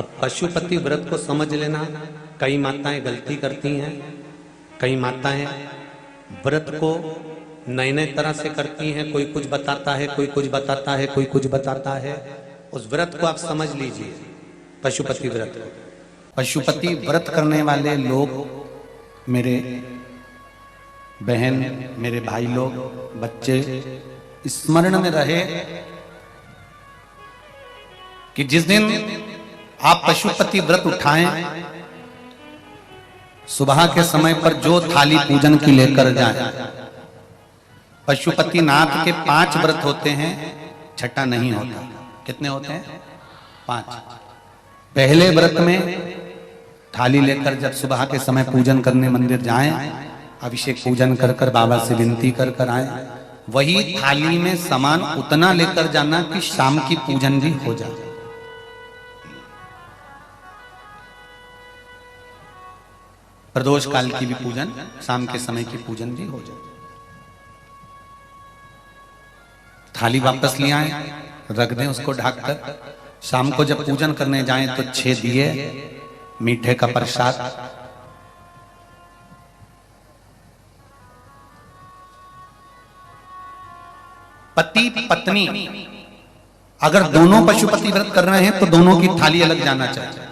अब पशुपति व्रत को समझ लेना। कई माताएं गलती करती हैं, कई माताएं व्रत को नए नए तरह से करती हैं। कोई कुछ बताता है, कोई कुछ बताता है, कोई कुछ बताता है। उस व्रत को आप समझ लीजिए, पशुपति व्रत। पशुपति व्रत करने वाले लोग, मेरे बहन, मेरे भाई लोग, बच्चे स्मरण में रहे कि जिस दिन आप पशुपति व्रत उठाएं, सुबह के समय पर जो थाली पूजन की लेकर जाए। पशुपति नाथ के 5 व्रत होते हैं, छठा नहीं होता। कितने होते हैं? 5। पहले व्रत में थाली लेकर जब सुबह के समय पूजन करने मंदिर जाएं, अभिषेक पूजन कर कर बाबा से विनती कर कर आए। वही थाली में सामान उतना लेकर जाना कि शाम की पूजन भी हो जाए। प्रदोष काल की भी पूजन, शाम के समय की पूजन भी हो जाए। थाली वापस ले आए, रख दें उसको ढककर। शाम को जब पूजन करने जाएं तो 6 दिए, मीठे का प्रसाद। पति पत्नी अगर दोनों पशुपति व्रत कर रहे हैं तो दोनों की थाली अलग जाना चाहिए,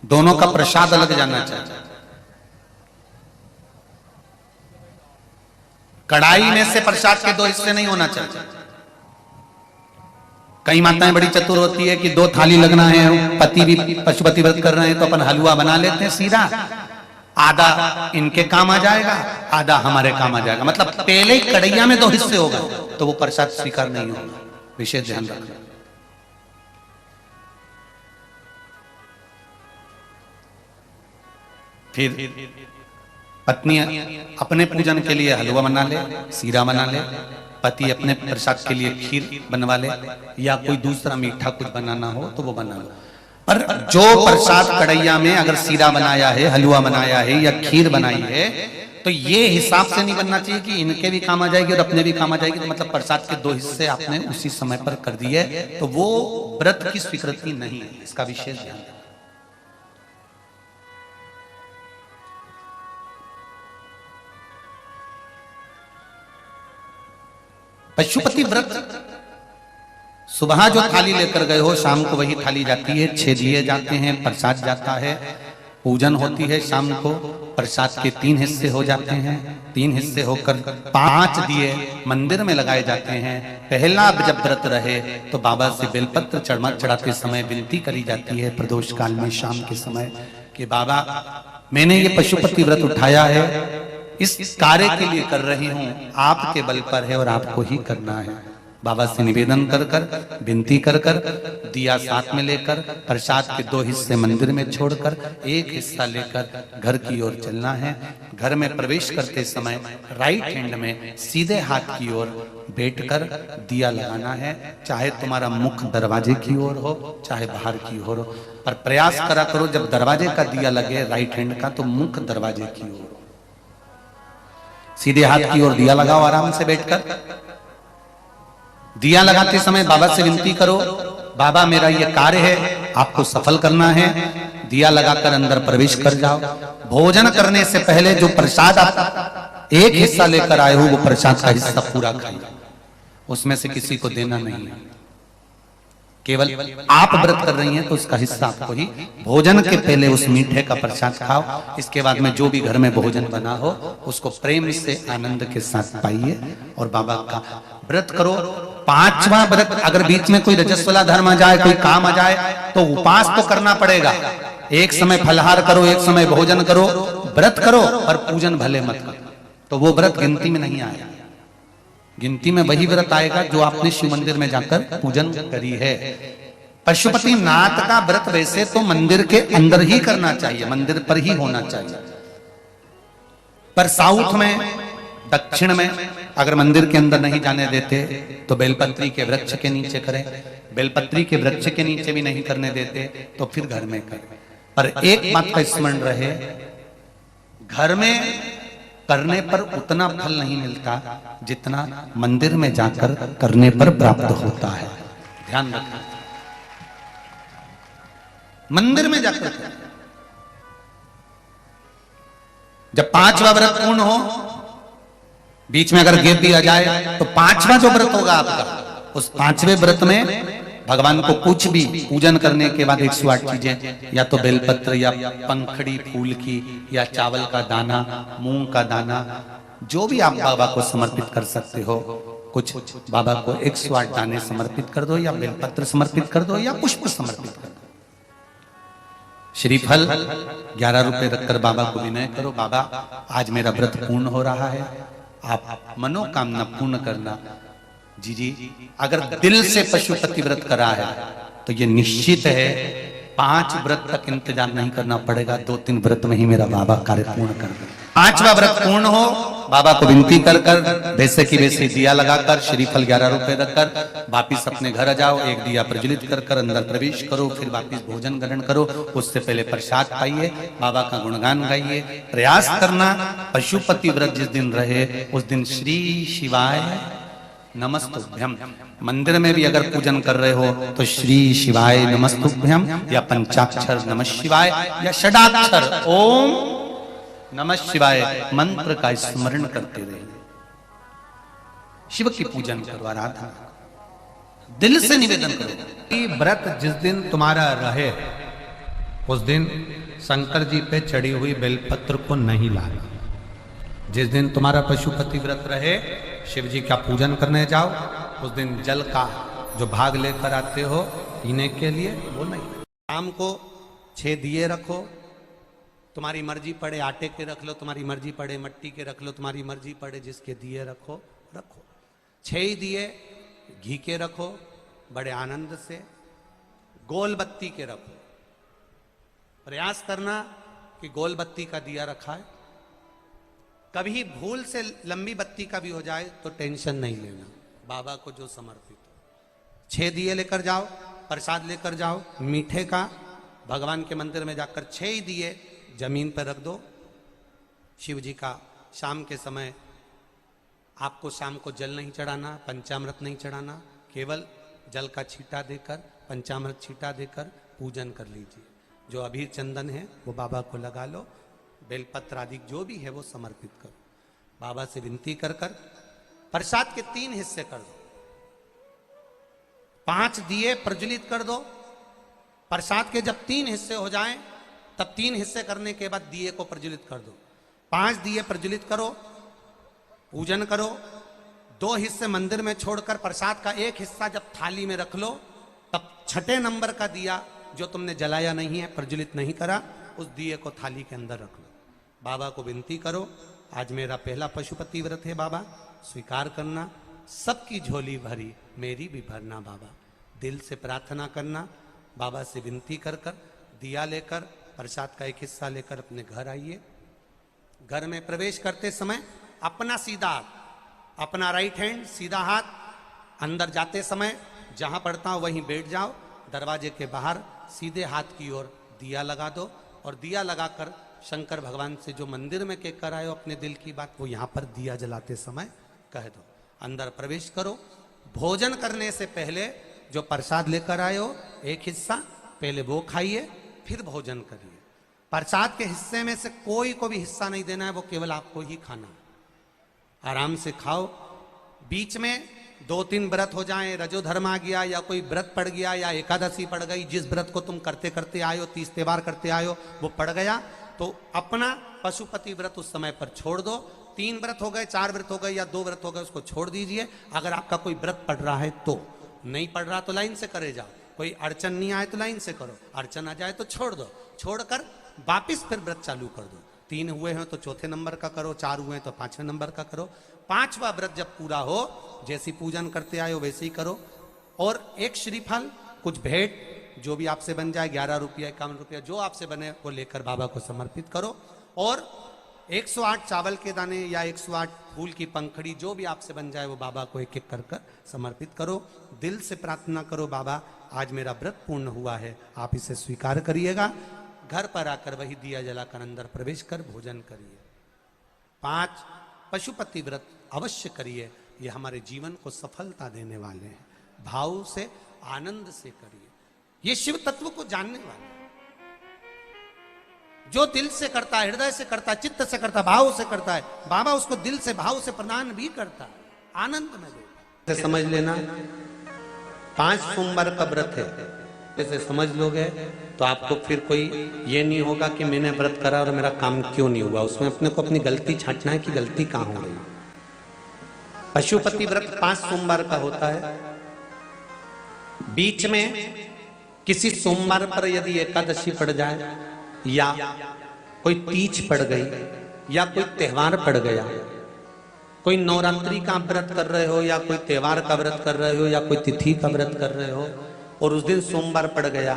दोनों का प्रसाद अलग जाना चाहिए। कढ़ाई में से प्रसाद के 2 हिस्से नहीं होना चाहिए। कई माताएं बड़ी चतुर होती है कि 2 थाली लगना है, पति भी पशुपति व्रत कर रहे हैं तो अपन हलवा बना लेते हैं सीधा, आधा इनके काम आ जाएगा, आधा हमारे काम आ जाएगा। मतलब पहले ही कढ़ैया में 2 हिस्से होगा तो वो प्रसाद स्वीकार नहीं होगा। विशेष ध्यान रखना। फिर पत्नी अपने पूजन के लिए हलवा बना ले, सीरा बना ले, पति अपने प्रसाद के लिए खीर बनवा ले, या कोई दूसरा मीठा कुछ बनाना हो तो वो बना लो। पर जो प्रसाद कढ़ैया में अगर सीरा बनाया है, हलवा बनाया है या खीर बनाई है, तो ये हिसाब से नहीं बनना चाहिए कि इनके भी काम आ जाएगी और अपने भी काम आ जाएगी। तो मतलब प्रसाद के 2 हिस्से आपने उसी समय पर कर दिए तो वो व्रत की स्वीकृति नहीं है। इसका विशेष ध्यान। पशुपति व्रत सुबह जो थाली लेकर गए हो, शाम को वही थाली जाती है। 6 दिए जाते हैं, प्रसाद जाता है, पूजन होती है। शाम को प्रसाद के 3 हिस्से हो जाते हैं। 3 हिस्से होकर 5 दिए मंदिर में लगाए जाते हैं। पहला जब व्रत रहे तो बाबा से बेलपत्र चढ़ाते समय विनती करी जाती है प्रदोष काल में शाम के समय कि बाबा, मैंने ये पशुपति व्रत उठाया है, इस कार्य के लिए कर रही हूं, आपके बल पर है और आपको ही करना है। बाबा से निवेदन कर कर, विनती कर कर, दिया साथ में लेकर, प्रसाद के 2 हिस्से मंदिर में छोड़कर 1 हिस्सा लेकर घर की ओर चलना है। घर में प्रवेश करते समय राइट हैंड में सीधे हाथ की ओर बैठकर दिया लगाना है। चाहे तुम्हारा मुख दरवाजे की ओर हो, चाहे बाहर की ओर हो, पर प्रयास करा करो जब दरवाजे का दिया लगे राइट हैंड का तो मुख दरवाजे की ओर। सीधे हाथ की ओर दिया लगाओ आराम से बैठकर। दिया लगाते समय बाबा से विनती करो, बाबा मेरा ये कार्य है, आपको सफल करना है। दिया लगाकर अंदर प्रवेश कर जाओ। भोजन करने से पहले जो प्रसाद आप 1 हिस्सा लेकर आए हो वो प्रसाद का हिस्सा पूरा खाइए, उसमें से किसी को देना नहीं है। केवल आप व्रत कर रही हैं तो उसका हिस्सा आपको ही। भोजन के पहले उस मीठे का प्रसाद खाओ। इसके बाद में जो भी घर में भोजन बना हो उसको प्रेम से आनंद के साथ पाइए और बाबा का व्रत करो। 5वां व्रत अगर बीच में कोई रजस्वला धर्म आ जाए, कोई काम आ जाए तो उपास तो करना पड़ेगा। एक समय फलहार करो, एक समय भोजन करो, व्रत करो, और पूजन भले मत करो। तो वो व्रत गिनती में नहीं आएगा। गिनती में वही व्रत आएगा जो आपने शिव मंदिर में जाकर पूजन करी है। पशुपति नाथ का व्रत वैसे तो मंदिर के अंदर ही करना चाहिए, मंदिर पर ही होना चाहिए। पर साउथ में, दक्षिण में अगर मंदिर के अंदर नहीं जाने देते तो बेलपत्री के वृक्ष के नीचे करें। बेलपत्री के वृक्ष के नीचे भी नहीं करने देते तो फिर घर में करें। पर एक बात का स्मरण रहे, घर में करने पर उतना फल नहीं मिलता जितना मंदिर में जाकर करने पर प्राप्त होता है। ध्यान रखना। मंदिर में जाकर करें। जब 5वां व्रत पूर्ण हो, बीच में अगर गिर दिया जाए तो 5वां जो व्रत होगा आपका, उस 5वें व्रत में भगवान को कुछ भी पूजन करने के बाद 108 चीजें, या तो बेलपत्र या पंखड़ी फूल की या चावल का दाना, मूंग का दाना, जो भी आप बाबा को समर्पित कर सकते हो, कुछ बाबा को 108 दाने समर्पित कर दो, या बेलपत्र समर्पित कर दो, या पुष्प समर्पित कर दो। श्रीफल 11 रुपए रखकर बाबा को विनय करो, बाबा आज मेरा व्रत पूर्ण हो रहा है, आप मनोकामना पूर्ण करना। जी, अगर दिल से पशुपति व्रत करा है तो ये निश्चित है 5 व्रत तक इंतजार नहीं करना पड़ेगा, 2-3 व्रत में ही मेरा बाबा कार्य पूर्ण कर दे। 5वां व्रत पूर्ण हो, बाबा को विनती कर कर वैसे की वैसे दिया लगाकर, श्रीफल 11 रुपए रखकर वापिस अपने घर आ जाओ। एक दिया प्रज्वलित कर कर अंदर प्रवेश करो, फिर वापिस भोजन ग्रहण करो। उससे पहले प्रसाद पाइए, बाबा का गुणगान गाइए। प्रयास करना पशुपति व्रत जिस दिन रहे उस दिन श्री शिवाय नमस्तुभ्यम। मंदिर में भी अगर पूजन कर रहे हो तो श्री शिवाय नमस्तुभ्यम या पंचाक्षर नमः शिवाय या षडाक्षर ओम नमः शिवाय मंत्र का स्मरण करते रहे। शिव की पूजन करो, आराधना दिल से निवेदन करो। व्रत जिस दिन तुम्हारा रहे उस दिन शंकर जी पे चढ़ी हुई बेलपत्र को नहीं लाना। जिस दिन तुम्हारा पशुपति व्रत रहे, शिव जी का पूजन करने जाओ, उस दिन जल का जो भाग लेकर आते हो पीने के लिए, वो नहीं। शाम को 6 दिए रखो, तुम्हारी मर्जी पड़े आटे के रख लो, तुम्हारी मर्जी पड़े मट्टी के रख लो, तुम्हारी मर्जी पड़े जिसके दिए रखो। 6 ही दिए घी के रखो, बड़े आनंद से। गोल बत्ती के रखो, प्रयास करना कि गोल बत्ती का दिया रखा है। कभी भूल से लंबी बत्ती का भी हो जाए तो टेंशन नहीं लेना, बाबा को जो समर्पित हो। 6 दिए लेकर जाओ, प्रसाद लेकर जाओ मीठे का, भगवान के मंदिर में जाकर 6 ही दिए जमीन पर रख दो। शिव जी का शाम के समय आपको शाम को जल नहीं चढ़ाना, पंचामृत नहीं चढ़ाना, केवल जल का छींटा देकर, पंचामृत छींटा देकर पूजन कर लीजिए। जो अबीर चंदन है वो बाबा को लगा लो, बेलपत्र आदि जो भी है वो समर्पित करो। बाबा से विनती कर कर प्रसाद के 3 हिस्से कर दो। 5 दिए प्रज्वलित कर दो। प्रसाद के जब 3 हिस्से हो जाएं, तब 3 हिस्से करने के बाद दिए को प्रज्वलित कर दो। 5 दिए प्रज्वलित करो, पूजन करो। 2 हिस्से मंदिर में छोड़कर प्रसाद का 1 हिस्सा जब थाली में रख लो, तब 6ठे नंबर का दिया जो तुमने जलाया नहीं है, प्रज्वलित नहीं करा, उस दिए को थाली के अंदर रख लो। बाबा को विनती करो, आज मेरा पहला पशुपति व्रत है बाबा, स्वीकार करना। सबकी झोली भरी, मेरी भी भरना बाबा। दिल से प्रार्थना करना, बाबा से विनती कर कर दिया लेकर, प्रसाद का 1 हिस्सा लेकर अपने घर आइए। घर में प्रवेश करते समय अपना सीधा हाथ, अपना राइट हैंड सीधा हाथ, अंदर जाते समय जहां पड़ता हो वहीं बैठ जाओ। दरवाजे के बाहर सीधे हाथ की ओर दिया लगा दो, और दिया लगाकर शंकर भगवान से जो मंदिर में कहकर आए हो अपने दिल की बात, वो यहाँ पर दिया जलाते समय कह दो। अंदर प्रवेश करो। भोजन करने से पहले जो प्रसाद लेकर आए हो 1 हिस्सा पहले वो खाइए, फिर भोजन करिए। प्रसाद के हिस्से में से कोई को भी हिस्सा नहीं देना है, वो केवल आपको ही खाना है। आराम से खाओ। बीच में 2-3 व्रत हो जाएं, रजो धर्म आ गया या कोई व्रत पड़ गया या एकादशी पड़ गई, जिस व्रत को तुम करते करते आए हो, 30 त्योहार करते आए हो, वो पड़ गया, तो अपना पशुपति व्रत उस समय पर छोड़ दो। 3 व्रत हो गए, 4 व्रत हो गए या 2 व्रत हो गए, उसको छोड़ दीजिए। अगर आपका कोई व्रत पड़ रहा है तो, नहीं पड़ रहा तो लाइन से करे जाओ। कोई अड़चन नहीं आए तो लाइन से करो, अड़चन आ जाए तो छोड़ दो। छोड़कर वापिस फिर व्रत चालू कर दो। 3 हुए हैं तो 4थे नंबर का करो, 4 हुए हैं तो 5वें नंबर का करो। 5वां व्रत जब पूरा हो, जैसी पूजन करते आए हो वैसे ही करो। और 1 श्रीफल, कुछ भेंट जो भी आपसे बन जाए, 11 रुपया 51 रुपया जो आपसे बने वो लेकर बाबा को समर्पित करो। और 108 चावल के दाने या 108 फूल की पंखड़ी जो भी आपसे बन जाए वो बाबा को 1-1 कर कर समर्पित करो। दिल से प्रार्थना करो, बाबा आज मेरा व्रत पूर्ण हुआ है, आप इसे स्वीकार करिएगा। घर पर आकर वही दिया जलाकर अंदर प्रवेश कर भोजन करिए। 5 पशुपति व्रत अवश्य करिए, ये हमारे जीवन को सफलता देने वाले हैं। भाव से, आनंद से करिए, ये शिव तत्व को जानने वाले हैं। जो दिल से करता है, हृदय से करता है, चित्त से करता है, भाव से करता है, बाबा उसको दिल से भाव से प्रदान भी करता है, आनंद में देता है। समझ लेना 5 सोमवार का व्रत है, जैसे समझ लोगे तो आपको फिर कोई ये नहीं होगा कि मैंने व्रत करा और मेरा काम क्यों नहीं हुआ। उसमें अपने को अपनी गलती छांटना है कि गलती कहां हो गई। पशुपति व्रत 5 सोमवार का होता है। बीच में किसी सोमवार पर यदि एकादशी पड़ जाए या कोई तीज पड़ गई या कोई त्योहार पड़ गया, कोई नवरात्रि का व्रत कर रहे हो या कोई त्योहार का व्रत कर रहे हो या कोई तिथि का व्रत कर रहे हो और उस दिन सोमवार पड़ गया,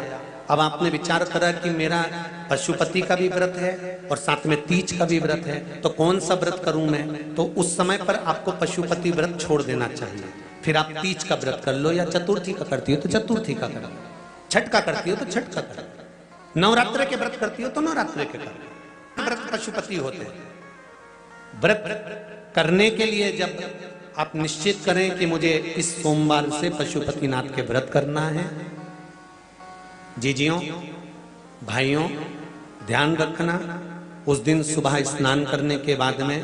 अब आपने विचार करा कि मेरा पशुपति का भी व्रत है और साथ में तीज का भी व्रत है, तो कौन सा व्रत करूं मैं? तो उस समय पर आपको पशुपति व्रत छोड़ देना चाहिए। फिर आप तीज का व्रत कर लो या चतुर्थी का करती हो तो चतुर्थी का करो, छठ का करती हो तो छठ का करो, नवरात्र के व्रत करती हो तो नवरात्र के करो। व्रत पशुपति होते हैं। व्रत करने के लिए जब आप निश्चित करें कि मुझे इस सोमवार से पशुपतिनाथ के व्रत करना है, जीजियों भाइयों ध्यान रखना, उस दिन सुबह स्नान करने के बाद में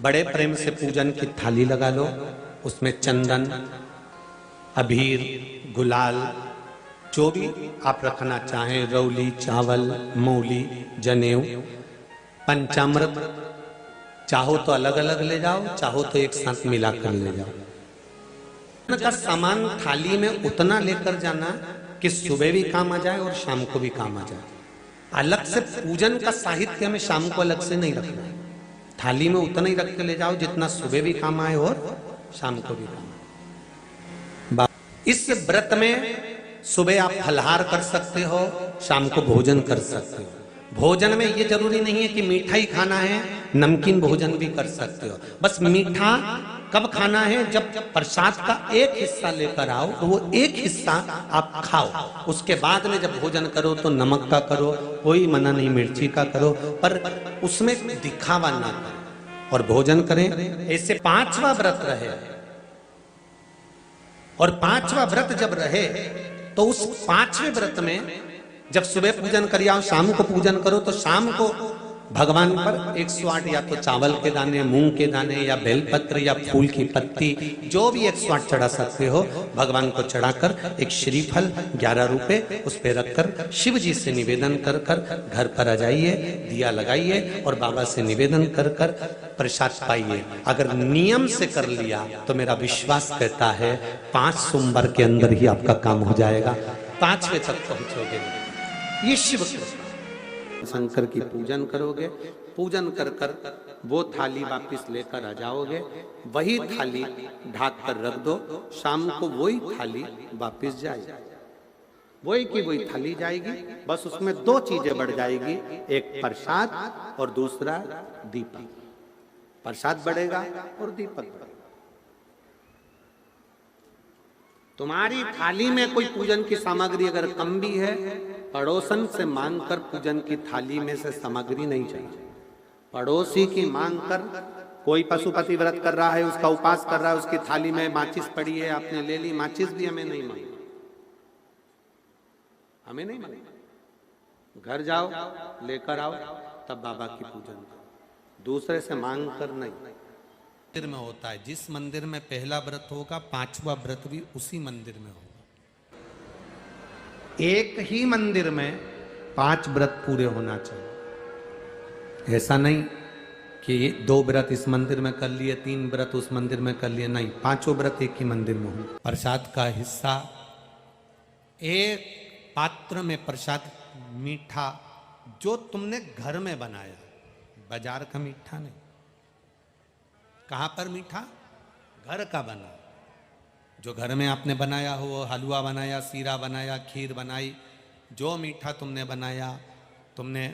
बड़े प्रेम से पूजन की थाली लगा लो, उसमें चंदन, अबीर, गुलाल, जो भी आप रखना चाहें, रौली, चावल, मौली, जनेऊ, पंचामृत, चाहो तो अलग अलग ले जाओ, चाहो तो एक साथ मिलाकर ले जाओ। का सामान थाली में उतना लेकर जाना कि सुबह भी काम आ जाए और शाम को भी काम आ जाए। अलग से पूजन का साहित्य में शाम को अलग से नहीं रखना है, थाली में उतना ही रख के ले जाओ जितना सुबह भी काम आए और शाम को भी काम आए। इस व्रत में सुबह आप फलहार कर सकते हो, शाम को भोजन कर सकते हो। भोजन में ये जरूरी नहीं है कि मीठा ही खाना है, नमकीन भोजन भी कर सकते हो। बस मीठा कब खाना है? जब प्रसाद का एक हिस्सा लेकर आओ तो वो एक हिस्सा आप खाओ, उसके बाद में जब भोजन करो तो नमक का करो, कोई मना नहीं मिर्ची का करो, पर उसमें दिखावा ना करो और भोजन करें। ऐसे 5वां व्रत रहे और 5वां व्रत जब रहे तो उस 5वें व्रत में जब सुबह पूजन करिए और शाम को पूजन करो तो शाम को भगवान पर 108 या तो चावल के दाने, मूंग के दाने या बेलपत्र या फूल की पत्ती, जो भी 108 चढ़ा सकते हो भगवान को चढ़ाकर एक श्रीफल 11 रुपए उस पे रखकर शिव जी से निवेदन कर कर घर पर आ जाइए, दिया लगाइए और बाबा से निवेदन कर कर प्रसाद पाइए। अगर नियम से कर लिया तो मेरा विश्वास कहता है 5 सोमवार के अंदर ही आपका काम हो जाएगा, 5वें तक पहुंचोगे। ये शिव शंकर की पूजन करोगे, पूजन कर कर वो थाली वापस लेकर आ जाओगे, वही थाली ढाक कर रख दो, शाम को वही थाली वापस जाएगी, वही की वही थाली जाएगी। बस उसमें 2 चीजें बढ़ जाएगी, एक प्रसाद और दूसरा दीपक। प्रसाद बढ़ेगा और दीपक बढ़ेगा। तुम्हारी थाली में कोई पूजन की सामग्री अगर कम भी है, पड़ोसन से मांगकर पूजन की थाली में से सामग्री नहीं चाहिए। पड़ोसी की मांग कर, कोई पशुपति व्रत कर रहा है, उसका उपास कर रहा है, उसकी थाली में माचिस पड़ी है, आपने ले ली, माचिस भी हमें नहीं मांगी, हमें नहीं मांगी। घर जाओ लेकर आओ, तब बाबा की पूजन करो, दूसरे से मांग कर नहीं। मंदिर में होता है, जिस मंदिर में पहला व्रत होगा 5वां व्रत भी उसी मंदिर में होगा। एक ही मंदिर में 5 व्रत पूरे होना चाहिए। ऐसा नहीं कि 2 व्रत इस मंदिर में कर लिए, 3 व्रत उस मंदिर में कर लिए, नहीं, 5 व्रत एक ही मंदिर में हो। प्रसाद का हिस्सा एक पात्र में, प्रसाद मीठा जो तुमने घर में बनाया, बाजार का मीठा नहीं। कहां पर मीठा? घर का बना, जो घर में आपने बनाया हो, वो हलवा बनाया, सीरा बनाया, खीर बनाई, जो मीठा तुमने बनाया, तुमने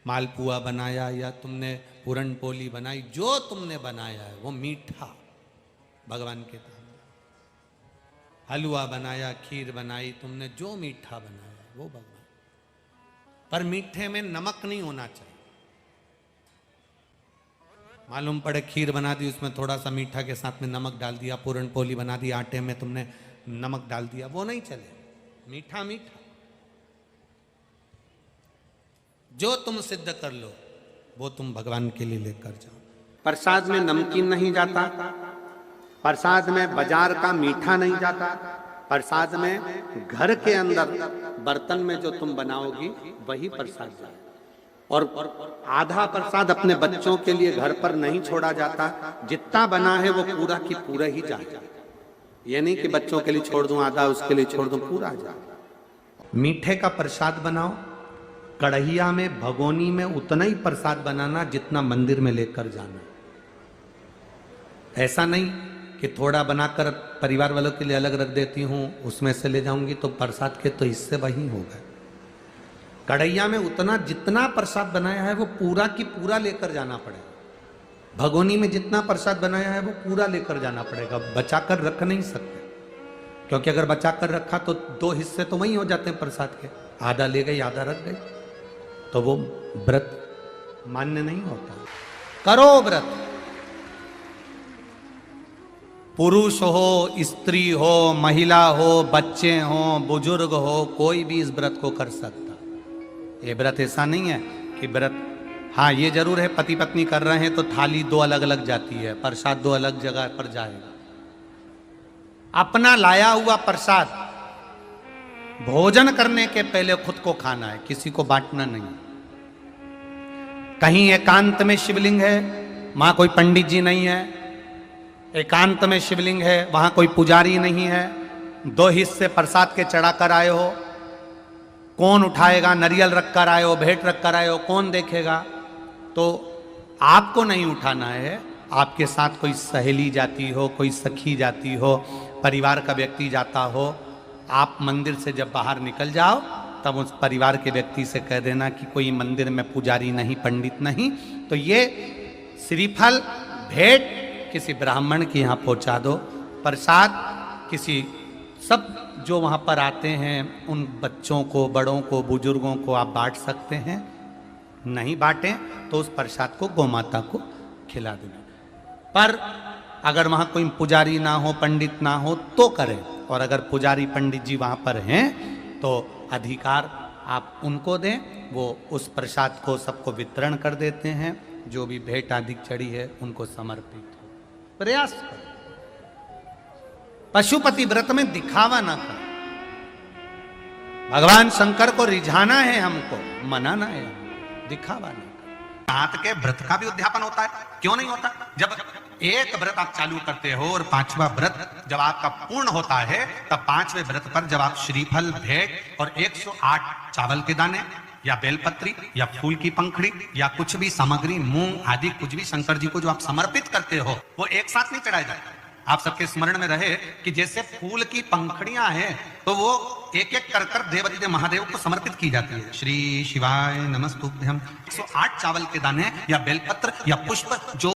मालपुआ बनाया या तुमने पूरन पोली बनाई, जो तुमने बनाया है वो मीठा भगवान के सामने। हलवा बनाया, खीर बनाई, तुमने जो मीठा बनाया वो भगवान। पर मीठे में नमक नहीं होना चाहिए। मालूम पड़े खीर बना दी, उसमें थोड़ा सा मीठा के साथ में नमक डाल दिया, पूरन पोली बना दी, आटे में तुमने नमक डाल दिया, वो नहीं चले। मीठा मीठा। जो तुम सिद्ध कर लो वो तुम भगवान के लिए लेकर जाओ। प्रसाद में नमकीन नहीं जाता, प्रसाद में बाजार का मीठा नहीं जाता, प्रसाद में घर के अंदर बर्तन में जो तुम बनाओगी वही प्रसाद जाए। और आधा प्रसाद अपने बच्चों के लिए घर पर नहीं छोड़ा जाता, जितना बना है वो पूरा की पूरा ही जाए। ये नहीं कि बच्चों के लिए छोड़ दूं आधा, उसके लिए छोड़ दूं, पूरा जाए। मीठे का प्रसाद बनाओ, कढ़ैया में भगोनी में उतना ही प्रसाद बनाना जितना मंदिर में लेकर जाना। ऐसा नहीं कि थोड़ा बनाकर परिवार वालों के लिए अलग रख देती हूँ, उसमें से ले जाऊंगी तो प्रसाद के तो हिस्से वही हो गए। कढ़ैया में उतना जितना प्रसाद बनाया है वो पूरा की पूरा लेकर जाना पड़ेगा। भगोनी में जितना प्रसाद बनाया है वो पूरा लेकर जाना पड़ेगा, बचाकर रख नहीं सकते। क्योंकि अगर बचाकर रखा तो दो हिस्से तो वही हो जाते हैं प्रसाद के, आधा ले गई आधा रख गई, तो वो व्रत मान्य नहीं होता। करो व्रत, पुरुष हो, स्त्री हो, महिला हो, बच्चे हो, बुजुर्ग हो, कोई भी इस व्रत को कर सकता। ये व्रत ऐसा नहीं है कि व्रत, हाँ ये जरूर है पति पत्नी कर रहे हैं तो थाली दो अलग अलग जाती है, प्रसाद दो अलग जगह पर जाएगा। अपना लाया हुआ प्रसाद भोजन करने के पहले खुद को खाना है, किसी को बांटना नहीं। कहीं एकांत में शिवलिंग है, वहां कोई पंडित जी नहीं है, एकांत में शिवलिंग है, वहां कोई पुजारी नहीं है, दो हिस्से प्रसाद के चढ़ा कर आए हो, कौन उठाएगा? नरियल रख कर आए हो, भेंट रख कर आए हो, कौन देखेगा? तो आपको नहीं उठाना है, आपके साथ कोई सहेली जाती हो, कोई सखी जाती हो, परिवार का व्यक्ति जाता हो, आप मंदिर से जब बाहर निकल जाओ तब उस परिवार के व्यक्ति से कह देना कि कोई मंदिर में पुजारी नहीं, पंडित नहीं, तो ये श्रीफल भेंट किसी ब्राह्मण के यहाँ पहुँचा दो, प्रसाद किसी सब जो वहाँ पर आते हैं उन बच्चों को, बड़ों को, बुजुर्गों को आप बांट सकते हैं। नहीं बांटें तो उस प्रसाद को गौमाता को खिला देना। पर अगर वहाँ कोई पुजारी ना हो, पंडित ना हो तो करें, और अगर पुजारी पंडित जी वहाँ पर हैं तो अधिकार आप उनको दें, वो उस प्रसाद को सबको वितरण कर देते हैं, जो भी भेंट आदि चढ़ी है उनको समर्पित हो। प्रयास करें, पशुपति व्रत में दिखावा ना करें। भगवान शंकर को रिझाना है हमको, मनाना है, दिखावा नहीं करें। हाथ के व्रत का भी उद्यापन होता है, क्यों नहीं होता? जब एक व्रत आप चालू करते हो और पांचवा व्रत जब आपका पूर्ण होता है, तब पांचवें व्रत पर जब आप श्रीफल, भेंट और 108 चावल के दाने या बेलपत्री या फूल की पंखड़ी या कुछ भी सामग्री, मूंग आदि कुछ भी शंकर जी को जो आप समर्पित करते हो, वो एक साथ नहीं चढ़ाया जाता। आप सबके स्मरण में रहे कि जैसे फूल की पंखड़ियां हैं तो वो एक एक कर कर देवादिदेव महादेव को समर्पित की जाती है। श्री शिवाय नमस्तुभ्यम। 108 चावल के दाने या बेलपत्र या पुष्प जो